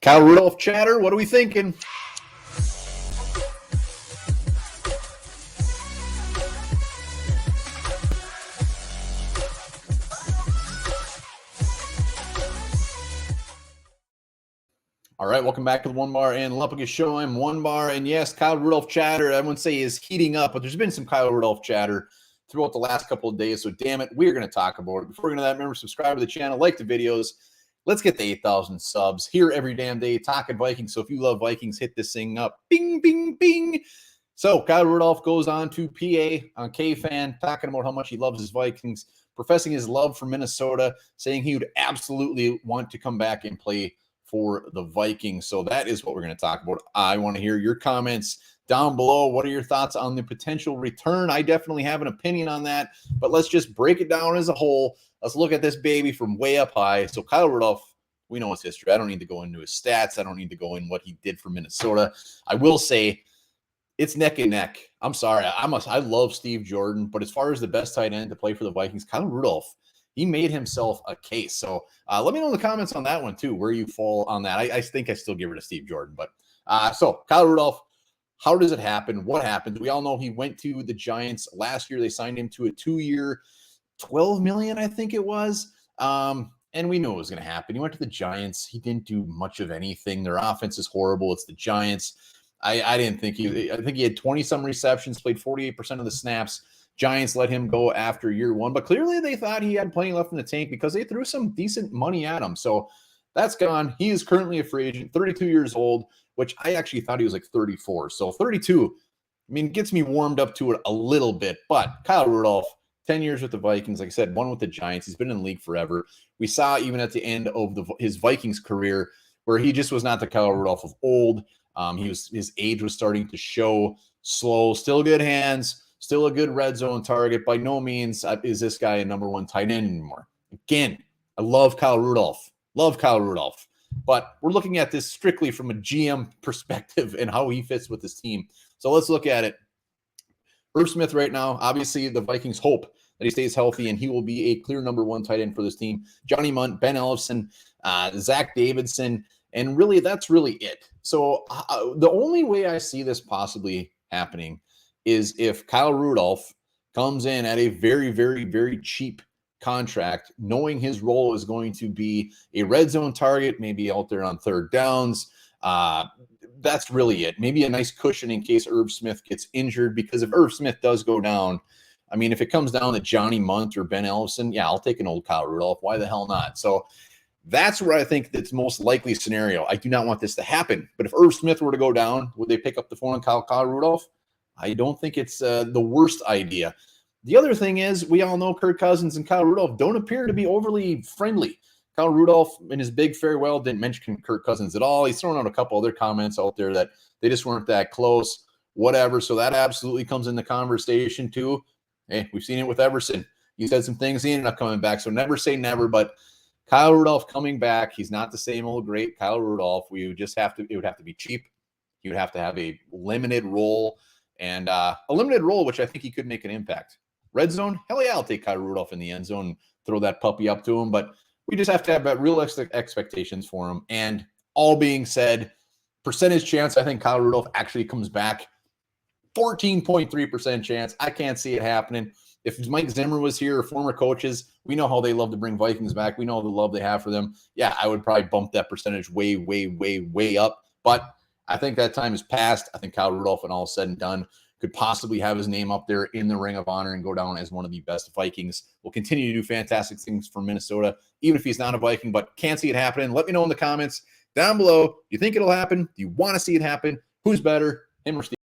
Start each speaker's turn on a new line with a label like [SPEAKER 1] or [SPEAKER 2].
[SPEAKER 1] Kyle Rudolph chatter, what are we thinking? All right, welcome back to the Onebar and Lupagus show. I'm Onebar, and yes, Kyle Rudolph chatter, I wouldn't say is heating up, but there's been some Kyle Rudolph chatter throughout the last couple of days, so damn it, we're going to talk about it. Before we get into that, remember, subscribe to the channel, like the videos. Let's get to 8,000 subs here every damn day, talking Vikings. So if you love Vikings, hit this thing up. Bing, bing, bing. So Kyle Rudolph goes on to PA on K-Fan, talking about how much he loves his Vikings, professing his love for Minnesota, saying he would absolutely want to come back and play for the Vikings. So that is what we're going to talk about. I want to hear your comments down below. What are your thoughts on the potential return? I definitely have an opinion on that, but let's just break it down as a whole. Let's look at this baby from way up high. So Kyle Rudolph, we know his history. I don't need to go into his stats. I don't need to go in what he did for Minnesota. I will say it's neck and neck. I'm sorry. I love Steve Jordan, but as far as the best tight end to play for the Vikings, Kyle Rudolph, he made himself a case. So let me know in the comments on that one too, where you fall on that. I think I still give it to Steve Jordan. But so Kyle Rudolph, how does it happen? What happened? We all know he went to the Giants last year. They signed him to a 2-year, $12 million, I think it was. And we knew it was going to happen. He went to the Giants. He didn't do much of anything. Their offense is horrible. It's the Giants. I didn't think I think he had 20-some receptions, played 48% of the snaps. Giants let him go after year one, but clearly they thought he had plenty left in the tank because they threw some decent money at him. So that's gone. He is currently a free agent, 32 years old, which I actually thought he was like 34. So 32, I mean, gets me warmed up to it a little bit. But Kyle Rudolph, 10 years with the Vikings, like I said, one with the Giants. He's been in the league forever. We saw even at the end of his Vikings career where he just was not the Kyle Rudolph of old. His age was starting to show, slow, still good hands, still a good red zone target. By no means is this guy a number one tight end anymore. Again, I love Kyle Rudolph. Love Kyle Rudolph. But we're looking at this strictly from a GM perspective and how he fits with his team. So let's look at it. Irv Smith right now, obviously the Vikings hope that he stays healthy and he will be a clear number one tight end for this team. Johnny Munt, Ben Ellefson, Zach Davidson, and really that's really it. So the only way I see this possibly happening is if Kyle Rudolph comes in at a very, very, very cheap contract, knowing his role is going to be a red zone target, maybe out there on third downs. That's really it. Maybe a nice cushion in case Irv Smith gets injured, because if Irv Smith does go down, I mean, if it comes down to Johnny Munt or Ben Ellefson, yeah, I'll take an old Kyle Rudolph. Why the hell not? So that's where I think that's most likely scenario. I do not want this to happen. But if Irv Smith were to go down, would they pick up the phone and call Kyle Rudolph? I don't think it's the worst idea. The other thing is, we all know Kirk Cousins and Kyle Rudolph don't appear to be overly friendly. Kyle Rudolph, in his big farewell, didn't mention Kirk Cousins at all. He's thrown out a couple other comments out there that they just weren't that close, whatever. So that absolutely comes in the conversation too. Hey, we've seen it with Everson. He said some things, he ended up coming back. So never say never, but Kyle Rudolph coming back, he's not the same old great Kyle Rudolph. We would just have to, it would have to be cheap. He would have to have a limited role, and a limited role, which I think he could make an impact. Red zone, hell yeah, I'll take Kyle Rudolph in the end zone, throw that puppy up to him, but we just have to have real expectations for him. And all being said, percentage chance, I think Kyle Rudolph actually comes back, 14.3% chance. I can't see it happening. If Mike Zimmer was here, or former coaches, we know how they love to bring Vikings back. We know the love they have for them. Yeah, I would probably bump that percentage way, way, way, way up. But I think that time is past. I think Kyle Rudolph, when all is said and done, could possibly have his name up there in the Ring of Honor and go down as one of the best Vikings. Will continue to do fantastic things for Minnesota, even if he's not a Viking, but can't see it happening. Let me know in the comments down below. Do you think it'll happen? Do you want to see it happen? Who's better, him or Steve?